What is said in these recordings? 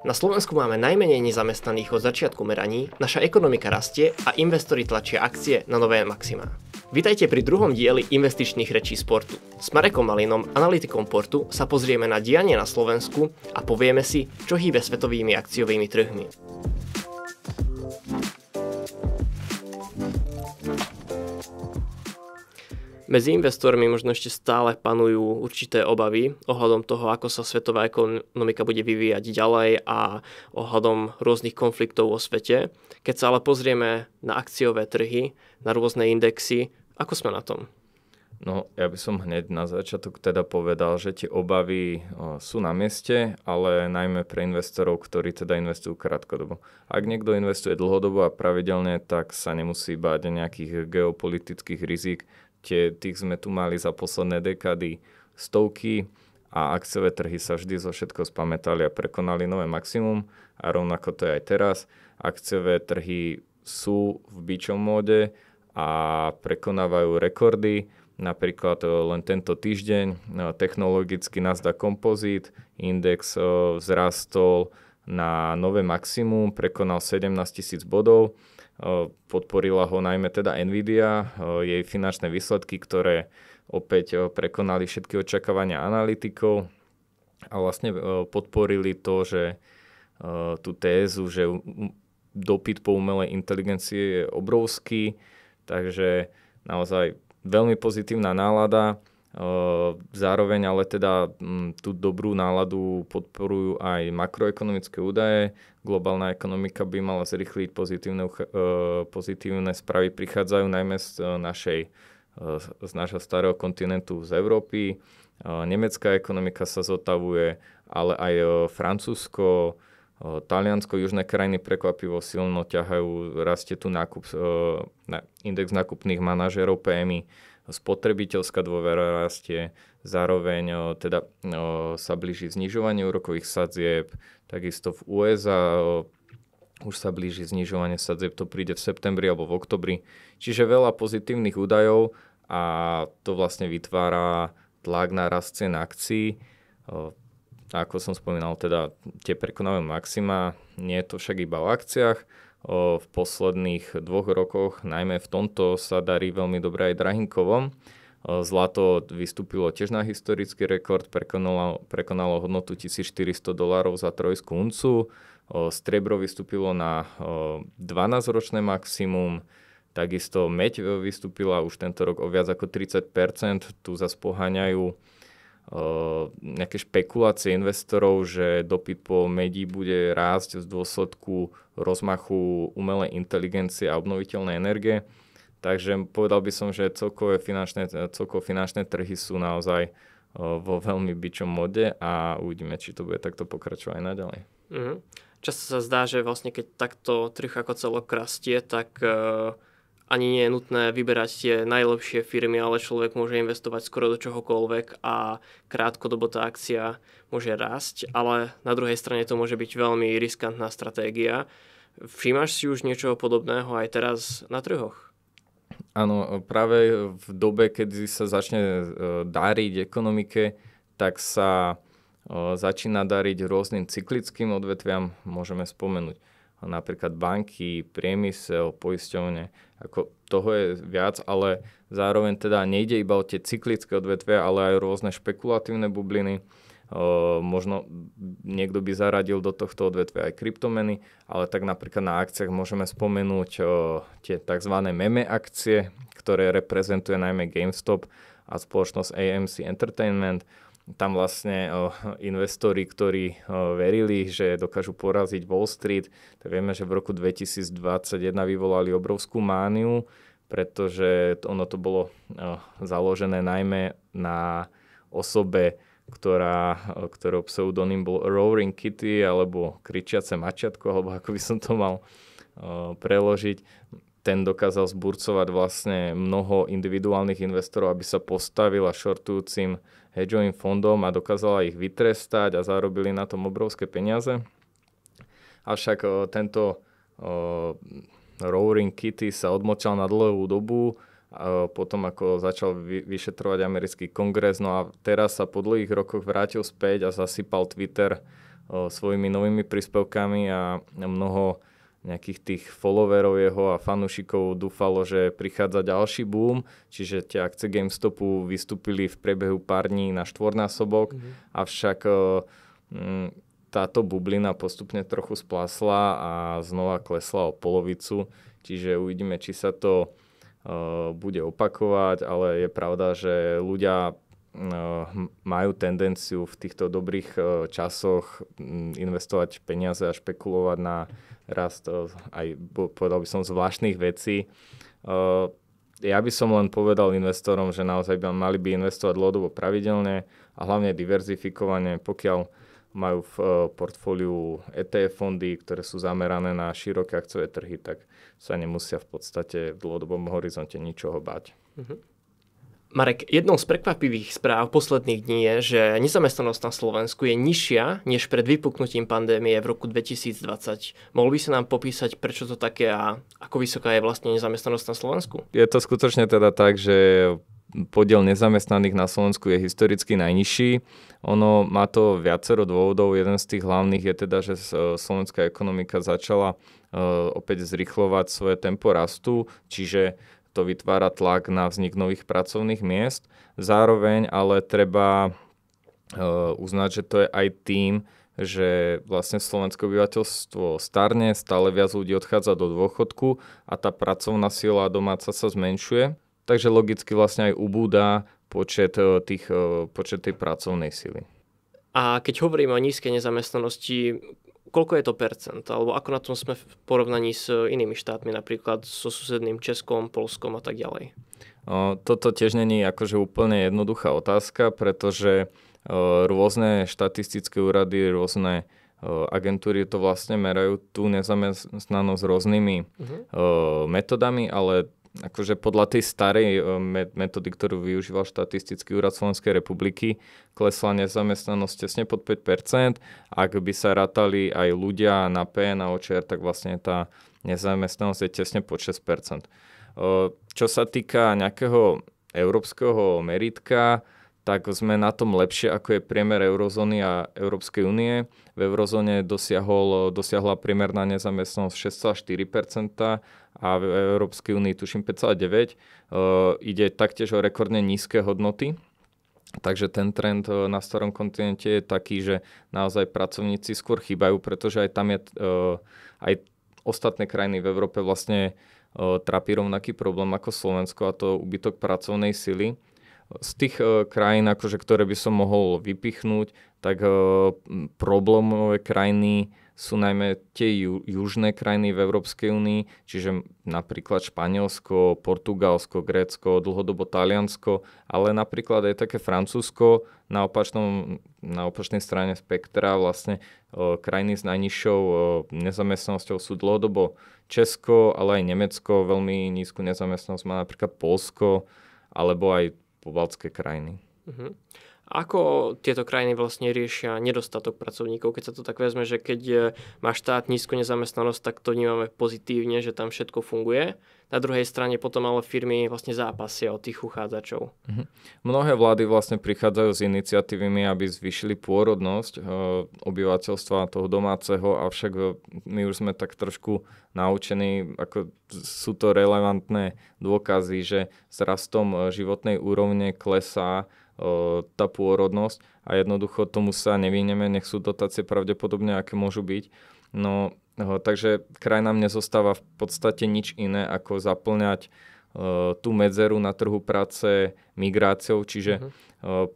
Na Slovensku máme najmenej nezamestnaných od začiatku meraní, naša ekonomika rastie a investori tlačia akcie na nové maximá. Vitajte pri druhom dieli investičných rečí z Portu. S Marekom Malinom, analytikom Portu, sa pozrieme na dianie na Slovensku a povieme si, čo hýbe svetovými akciovými trhmi. Medzi investormi možno ešte stále panujú určité obavy ohľadom toho, ako sa svetová ekonomika bude vyvíjať ďalej a ohľadom rôznych konfliktov vo svete. Keď sa ale pozrieme na akciové trhy, na rôzne indexy, ako sme na tom? No, ja by som hneď na začiatok teda povedal, že tie obavy sú na mieste, ale najmä pre investorov, ktorí teda investujú krátkodobo. Ak niekto investuje dlhodobo a pravidelne, tak sa nemusí báť nejakých geopolitických rizik. Tých sme tu mali za posledné dekády stovky a akciové trhy sa vždy zo všetko spamätali a prekonali nové maximum a rovnako to je aj teraz. Akciové trhy sú v bičom móde a prekonávajú rekordy. Napríklad len tento týždeň technologický Nasdaq Composite index vzrastol na nové maximum, prekonal 17 000 bodov. Podporila ho najmä teda Nvidia, jej finančné výsledky, ktoré opäť prekonali všetky očakávania analytikov a vlastne podporili to, že tú tézu, že dopyt po umelej inteligencii je obrovský, takže naozaj veľmi pozitívna nálada. Zároveň ale teda tú dobrú náladu podporujú aj makroekonomické údaje. Globálna ekonomika by mala zrýchliť, pozitívne správy prichádzajú najmä z nášho starého kontinentu, z Európy. Nemecká ekonomika sa zotavuje, ale aj Francúzsko, Taliansko, južné krajiny prekvapivo silno ťahajú, rastie tu index nákupných manažérov PMI, spotrebiteľská dôvera rastie, zároveň sa blíži znižovanie úrokových sadzieb, takisto v USA už sa blíži znižovanie sadzieb, to príde v septembri alebo v oktobri, čiže veľa pozitívnych údajov a to vlastne vytvára tlak na rast cien akcií. Ako som spomínal, teda tie prekonávajú maxima, nie je to však iba o akciách. V posledných 2 rokoch, najmä v tomto, sa darí veľmi dobre aj drahínkovom. Zlato vystúpilo tiež na historický rekord, prekonalo hodnotu $1400 za trojskú uncu. Striebro vystúpilo na 12-ročné maximum. Takisto meď vystúpila už tento rok o viac ako 30%. Tu zase poháňajú nejaké špekulácie investorov, že dopyt po medi bude rásť v dôsledku rozmachu umelej inteligencie a obnoviteľnej energie. Takže povedal by som, že celkové finančné trhy sú naozaj vo veľmi bičom mode a uvidíme, či to bude takto pokračovať aj naďalej. Často sa zdá, že vlastne keď takto trh ako celok rastie, tak ani nie je nutné vyberať tie najlepšie firmy, ale človek môže investovať skoro do čohokoľvek a krátkodobo tá akcia môže rásť, ale na druhej strane to môže byť veľmi riskantná stratégia. Všímaš si už niečo podobného aj teraz na trhoch? Áno, práve v dobe, kedy sa začne dariť ekonomike, tak sa začína dariť rôznym cyklickým odvetviam, môžeme spomenúť napríklad banky, priemysel, poisťovne, ako toho je viac, ale zároveň teda nejde iba o tie cyklické odvetvia, ale aj rôzne špekulatívne bubliny. Možno niekto by zaradil do tohto odvetvia aj kryptomeny, ale tak napríklad na akciách môžeme spomenúť tie tzv. Meme akcie, ktoré reprezentuje najmä GameStop a spoločnosť AMC Entertainment. Tam vlastne investori, ktorí verili, že dokážu poraziť Wall Street, tak vieme, že v roku 2021 vyvolali obrovskú mániu, pretože to bolo založené najmä na osobe, ktorého pseudonym bol Roaring Kitty alebo kričiace mačiatko, alebo ako by som to mal preložiť. Ten dokázal zburcovať vlastne mnoho individuálnych investorov, aby sa postavila shortujúcim hedžovým fondom a dokázala ich vytrestať a zarobili na tom obrovské peniaze. Avšak tento Roaring Kitty sa odmočal na dlhú dobu, potom ako začal vyšetrovať americký kongres, no a teraz sa po dlhých rokoch vrátil späť a zasypal Twitter svojimi novými príspevkami a mnoho nejakých tých followerov jeho a fanúšikov dúfalo, že prichádza ďalší boom, čiže tie akcie GameStopu vystúpili v priebehu pár dní na štvornásobok, avšak táto bublina postupne trochu splásla a znova klesla o polovicu, čiže uvidíme, či sa to bude opakovať, ale je pravda, že ľudia majú tendenciu v týchto dobrých časoch investovať peniaze a špekulovať na rast aj, povedal by som, zvláštnych vecí. Ja by som len povedal investorom, že naozaj mali by investovať dlhodobo pravidelne a hlavne diverzifikovane, pokiaľ majú v portfóliu ETF fondy, ktoré sú zamerané na široké akciové trhy, tak sa nemusia v podstate v dlhodobom horizonte ničoho báť. Marek, jednou z prekvapivých správ posledných dní je, že nezamestnanosť na Slovensku je nižšia než pred vypuknutím pandémie v roku 2020. Mohol by sa nám popísať, prečo to také a ako vysoká je vlastne nezamestnanosť na Slovensku? Je to skutočne teda tak, že podiel nezamestnaných na Slovensku je historicky najnižší. Ono má to viacero dôvodov. Jeden z tých hlavných je teda, že slovenská ekonomika začala opäť zrýchlovať svoje tempo rastu, čiže to vytvára tlak na vznik nových pracovných miest. Zároveň ale treba uznať, že to je aj tým, že vlastne slovenské obyvateľstvo starne, stále viac ľudí odchádza do dôchodku a tá pracovná sila domáca sa zmenšuje. Takže logicky vlastne aj ubúda počet tej pracovnej sily. A keď hovoríme o nízkej nezamestnanosti, koľko je to percent? Alebo ako na tom sme v porovnaní s inými štátmi, napríklad so susedným Českom, Poľskom a tak ďalej? Toto tiež není akože úplne jednoduchá otázka, pretože rôzne štatistické úrady, rôzne agentúry to vlastne merajú tú nezamestnanosť rôznymi metodami, ale akože podľa tej starej metódy, ktorú využíval štatistický úrad Slovenskej republiky, klesla nezamestnanosť tesne pod 5%. Ak by sa rátali aj ľudia na P, na OČR, tak vlastne tá nezamestnanosť je tesne pod 6%. Čo sa týka nejakého európskeho meritka, tak sme na tom lepšie, ako je priemer eurozóny a Európskej únie. V eurozóne dosiahla priemerná nezamestnanosť 6,4% a v Európskej únii tuším 5,9%. Ide taktiež o rekordne nízke hodnoty. Takže ten trend na starom kontinente je taký, že naozaj pracovníci skôr chýbajú, pretože aj tam je aj ostatné krajiny v Európe vlastne trápi rovnaký problém ako Slovensko, a to úbytok pracovnej sily. Z tých krajín, akože, ktoré by som mohol vypichnúť, tak problémové krajiny sú najmä tie južné krajiny v Európskej únii, čiže napríklad Španielsko, Portugalsko, Grécko, dlhodobo Taliansko, ale napríklad aj také Francúzsko na opačnej strane spektra. Vlastne krajiny s najnižšou nezamestnanosťou sú dlhodobo Česko, ale aj Nemecko. Veľmi nízku nezamestnanosť má napríklad Poľsko alebo aj pobaltské krajiny. Ako tieto krajiny vlastne riešia nedostatok pracovníkov? Keď sa to tak vezme, že keď má štát nízku nezamestnanosť, tak to vnímame pozitívne, že tam všetko funguje. Na druhej strane potom ale firmy vlastne zápasia o tých uchádzačov. Mnohé vlády vlastne prichádzajú s iniciatívami, aby zvýšili pôrodnosť obyvateľstva toho domáceho, avšak my už sme tak trošku naučení, ako sú to relevantné dôkazy, že s rastom životnej úrovne klesá tá pôrodnosť a jednoducho tomu sa nevyhneme, nech sú dotácie pravdepodobne, aké môžu byť. No, takže krajinám nezostáva v podstate nič iné, ako zaplňať tú medzeru na trhu práce migráciou, čiže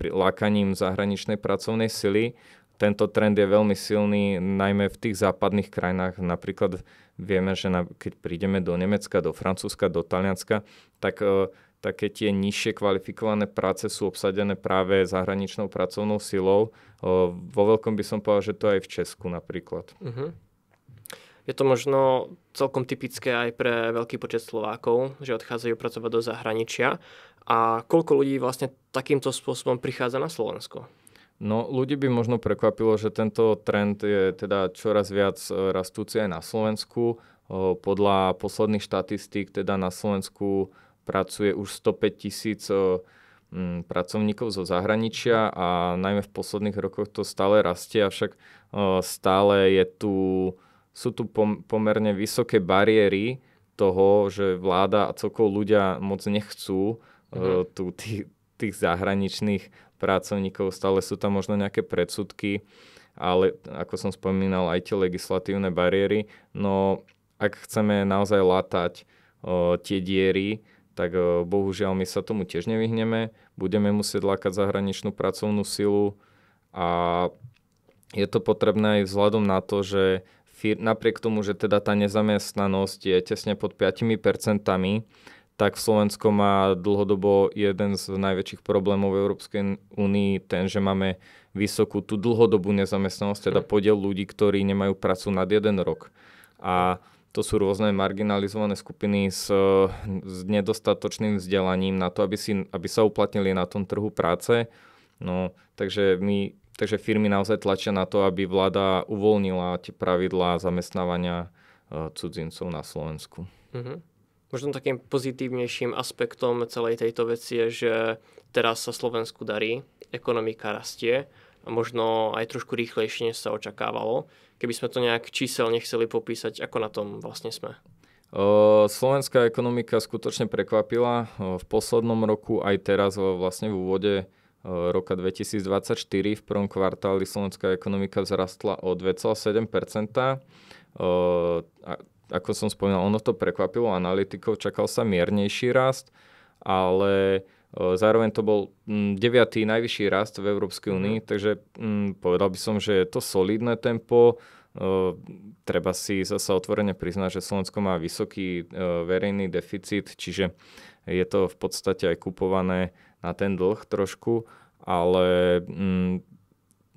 lákaním zahraničnej pracovnej sily. Tento trend je veľmi silný, najmä v tých západných krajinách. Napríklad vieme, že keď prídeme do Nemecka, do Francúzska, do Talianska, tak také tie nižšie kvalifikované práce sú obsadené práve zahraničnou pracovnou silou. Vo veľkom by som povedal, že to aj v Česku napríklad. Je to možno celkom typické aj pre veľký počet Slovákov, že odchádzajú pracovať do zahraničia. A koľko ľudí vlastne takýmto spôsobom prichádza na Slovensko? No, ľudí by možno prekvapilo, že tento trend je teda čoraz viac rastúci aj na Slovensku. Podľa posledných štatistík teda na Slovensku pracuje už 105 000 pracovníkov zo zahraničia a najmä v posledných rokoch to stále rastie, avšak stále sú tu pomerne vysoké bariéry toho, že vláda a celkovo ľudia moc nechcú tých zahraničných pracovníkov, stále sú tam možno nejaké predsudky, ale ako som spomínal, aj tie legislatívne bariéry. No ak chceme naozaj látať tie diery, tak bohužiaľ my sa tomu tiež nevyhneme. Budeme musieť lákať zahraničnú pracovnú silu a je to potrebné aj vzhľadom na to, že napriek tomu, že teda tá nezamestnanosť je tesne pod 5%, tak Slovensko má dlhodobo jeden z najväčších problémov v Európskej únii ten, že máme vysokú tú dlhodobú nezamestnanosť, teda podiel ľudí, ktorí nemajú prácu nad 1 rok. A to sú rôzne marginalizované skupiny s nedostatočným vzdelaním na to, aby sa uplatnili na tom trhu práce. No, takže firmy naozaj tlačia na to, aby vláda uvoľnila tie pravidlá zamestnávania cudzincov na Slovensku. Možno takým pozitívnejším aspektom celej tejto veci je, že teraz sa Slovensku darí, ekonomika rastie a možno aj trošku rýchlejšie, než sa očakávalo. Keby sme to nejak číselne chceli popísať, ako na tom vlastne sme? Slovenská ekonomika skutočne prekvapila. V poslednom roku aj teraz vlastne v úvode roka 2024 v prvom kvartáli slovenská ekonomika vzrastla o 2,7%. Ako som spomínal, ono to prekvapilo analytikov, čakal sa miernejší rast, ale zároveň to bol 9. najvyšší rast v Európskej únii, takže povedal by som, že je to solidné tempo. Treba si zasa otvorene priznať, že Slovensko má vysoký verejný deficit, čiže je to v podstate aj kupované na ten dlh trošku, ale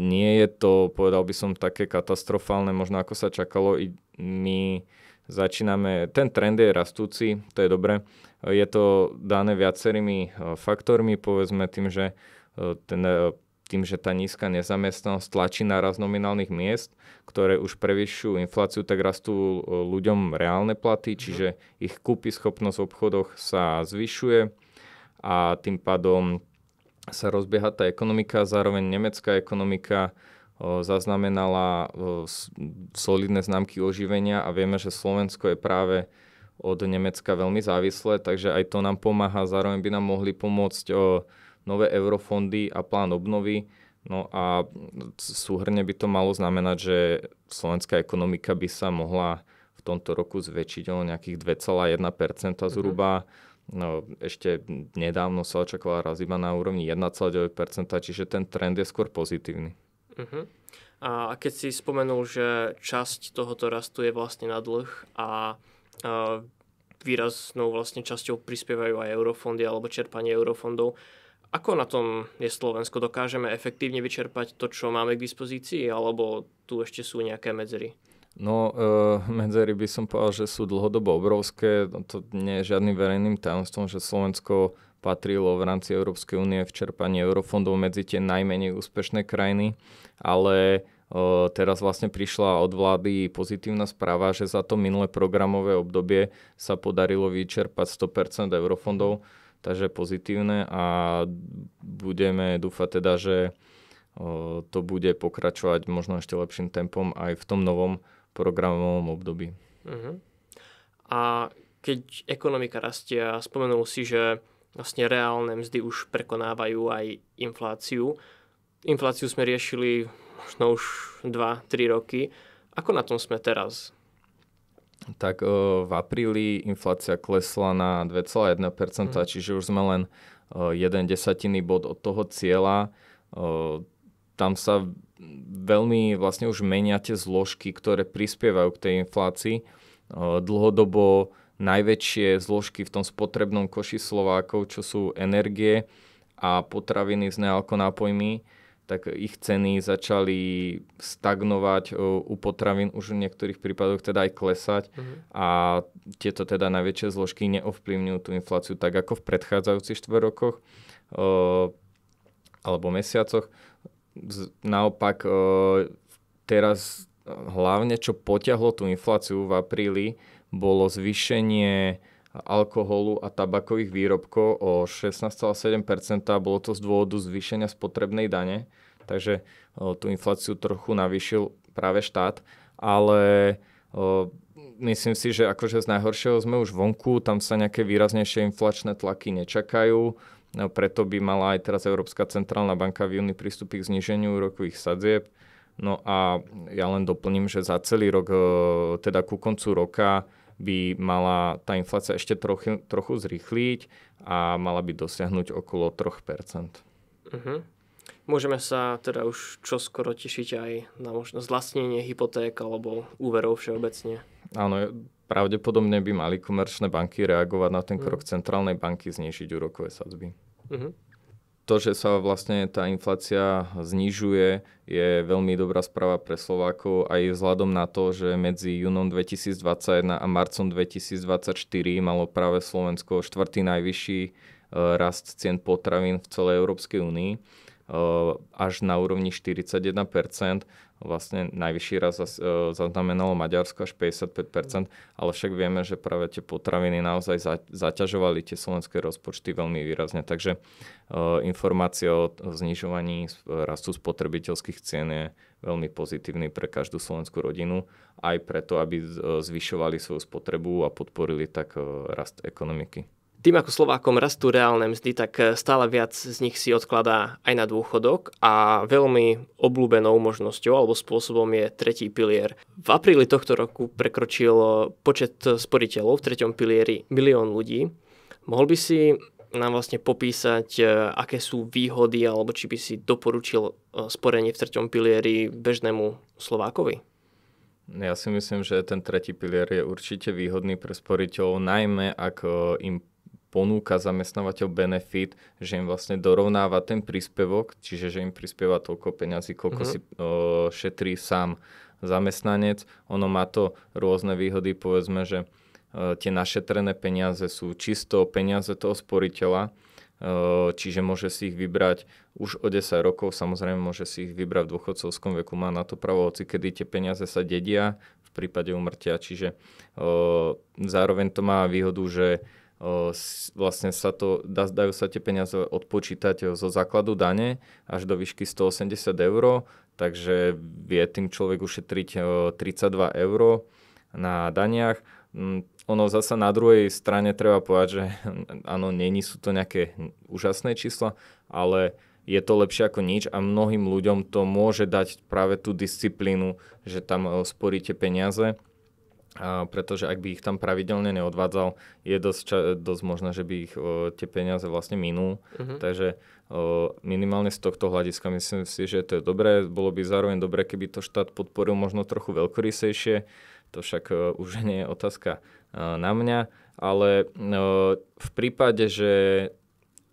nie je to, povedal by som, také katastrofálne, možno ako sa čakalo. My začíname, ten trend je rastúci, to je dobre. Je to dané viacerými faktormi, povedzme tým, že tá nízka nezamestnanosť tlačí na rast nominálnych miest, ktoré už prevyšujú infláciu, tak rastú ľuďom reálne platy, čiže ich kúpyschopnosť v obchodoch sa zvyšuje a tým pádom sa rozbieha tá ekonomika. Zároveň nemecká ekonomika zaznamenala solidné známky oživenia a vieme, že Slovensko je práve od Nemecka veľmi závislé, takže aj to nám pomáha. Zároveň by nám mohli pomôcť nové eurofondy a plán obnovy. No a súhrne by to malo znamenať, že slovenská ekonomika by sa mohla v tomto roku zväčšiť o nejakých 2,1% zhruba. No, ešte nedávno sa očakovala raz iba na úrovni 1,9%, čiže ten trend je skôr pozitívny. A keď si spomenul, že časť tohoto rastu je vlastne na dlh a výraznou vlastne časťou prispievajú aj eurofondy alebo čerpanie eurofondov, ako na tom je Slovensko? Dokážeme efektívne vyčerpať to, čo máme k dispozícii, alebo tu ešte sú nejaké medzery? No, medzery by som povedal, že sú dlhodobo obrovské. To nie je žiadnym verejným tajomstvom, že Slovensko patrilo v rámci Európskej únie v čerpaní eurofondov medzi tie najmenej úspešné krajiny, ale teraz vlastne prišla od vlády pozitívna správa, že za to minulé programové obdobie sa podarilo vyčerpať 100% eurofondov, takže pozitívne a budeme dúfať teda, že to bude pokračovať možno ešte lepším tempom aj v tom novom programovom období. A keď ekonomika rastie a spomenul si, že vlastne reálne mzdy už prekonávajú aj infláciu. Infláciu sme riešili možno už 2-3 roky. Ako na tom sme teraz? Tak v apríli inflácia klesla na 2,1%, čiže už sme len 1/10 bod od toho cieľa. Tam sa veľmi vlastne už menia tie zložky, ktoré prispievajú k tej inflácii. Dlhodobo najväčšie zložky v tom spotrebnom koši Slovákov, čo sú energie a potraviny s nealkonápojmi, tak ich ceny začali stagnovať u potravín, už v niektorých prípadoch teda aj klesať a tieto teda najväčšie zložky neovplyvňujú tú infláciu tak ako v predchádzajúcich 4 rokoch alebo mesiacoch. Naopak teraz hlavne čo potiahlo tú infláciu v apríli bolo zvýšenie alkoholu a tabakových výrobkov o 16,7%. Bolo to z dôvodu zvýšenia spotrebnej dane, takže tú infláciu trochu navýšil práve štát, ale myslím si, že akože z najhoršieho sme už vonku, tam sa nejaké výraznejšie inflačné tlaky nečakajú, preto by mala aj teraz Európska centrálna banka v júni pristúpiť k zníženiu úrokových sadzieb. No a ja len doplním, že za celý rok, teda ku koncu roka, by mala tá inflácia ešte trochu zrýchliť a mala by dosiahnuť okolo 3%. Uh-huh. Môžeme sa teda už čoskoro tešiť aj na možno zlacnenie hypoték alebo úverov všeobecne. Áno, pravdepodobne by mali komerčné banky reagovať na ten krok centrálnej banky znížiť úrokové sadzby. Uh-huh. To, že sa vlastne tá inflácia znižuje, je veľmi dobrá správa pre Slovákov aj vzhľadom na to, že medzi júnom 2021 a marcom 2024 malo práve Slovensko štvrtý najvyšší rast cien potravín v celej Európskej únii, až na úrovni 41%. Vlastne najvyšší raz zaznamenalo Maďarsko až 55%, ale však vieme, že práve tie potraviny naozaj zaťažovali tie slovenské rozpočty veľmi výrazne. Takže informácia o znižovaní rastu spotrebiteľských cien je veľmi pozitívny pre každú slovenskú rodinu, aj preto, aby zvyšovali svoju spotrebu a podporili tak rast ekonomiky. Tým, ako Slovákom rastú reálne mzdy, tak stále viac z nich si odkladá aj na dôchodok a veľmi obľúbenou možnosťou alebo spôsobom je tretí pilier. V apríli tohto roku prekročil počet sporiteľov v treťom pilieri 1 000 000 ľudí. Mohol by si nám vlastne popísať, aké sú výhody alebo či by si doporučil sporenie v treťom pilieri bežnému Slovákovi? Ja si myslím, že ten tretí pilier je určite výhodný pre sporiteľov, najmä ak im ponúka zamestnávateľ benefit, že im vlastne dorovnáva ten príspevok, čiže že im prispieva toľko peňazí, koľko si šetrí sám zamestnanec. Ono má to rôzne výhody, povedzme, že tie našetrené peniaze sú čisto peniaze toho sporiteľa, čiže môže si ich vybrať už o 10 rokov, samozrejme môže si ich vybrať v dôchodcovskom veku, má na to právo, hoci kedy tie peniaze sa dedia v prípade úmrtia, čiže zároveň to má výhodu, že vlastne dajú sa tie peniaze odpočítať zo základu dane až do výšky 180 €, takže vie tým človek ušetriť 32 € na daniach. Ono zasa na druhej strane treba povedať, že áno, sú to nejaké úžasné čísla, ale je to lepšie ako nič a mnohým ľuďom to môže dať práve tú disciplínu, že tam sporíte peniaze. Pretože ak by ich tam pravidelne neodvádzal, je dosť možné, že by ich tie peniaze vlastne minul. Takže minimálne z tohto hľadiska myslím si, že to je dobré. Bolo by zároveň dobré, keby to štát podporil možno trochu veľkorysejšie. To však už nie je otázka na mňa. Ale v prípade, že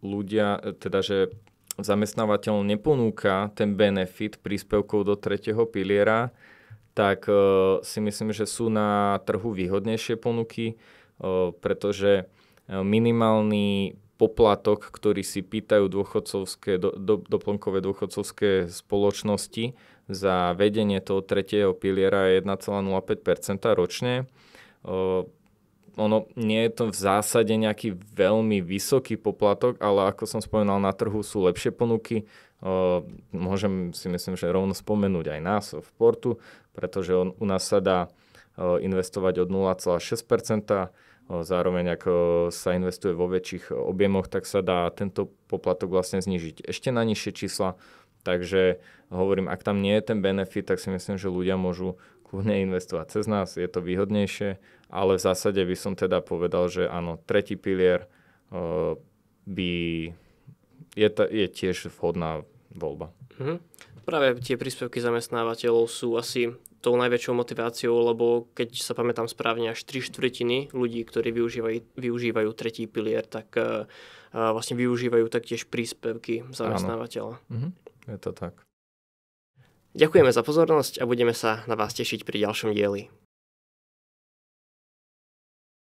že zamestnávateľ neponúka ten benefit príspevkov do tretieho piliera, tak si myslím, že sú na trhu výhodnejšie ponuky, pretože minimálny poplatok, ktorý si pýtajú doplnkové dôchodcovské spoločnosti za vedenie toho tretieho piliera je 1,05% ročne. Ono nie je to v zásade nejaký veľmi vysoký poplatok, ale ako som spomínal, na trhu sú lepšie ponuky. Môžem si myslím, že rovno spomenúť aj nás v Portu, pretože u nás sa dá investovať od 0,6%, zároveň ako sa investuje vo väčších objemoch, tak sa dá tento poplatok vlastne znižiť ešte na nižšie čísla. Takže hovorím, ak tam nie je ten benefit, tak si myslím, že ľudia môžu kľudne investovať cez nás, je to výhodnejšie, ale v zásade by som teda povedal, že áno, tretí pilier je tiež vhodná voľba. Práve tie príspevky zamestnávateľov sú asi tou najväčšou motiváciou, lebo keď sa pamätám správne, až 3/4 ľudí, ktorí využívajú tretí pilier, tak vlastne využívajú taktiež príspevky zamestnávateľa. Je to tak. Ďakujeme za pozornosť a budeme sa na vás tešiť pri ďalšom dieli.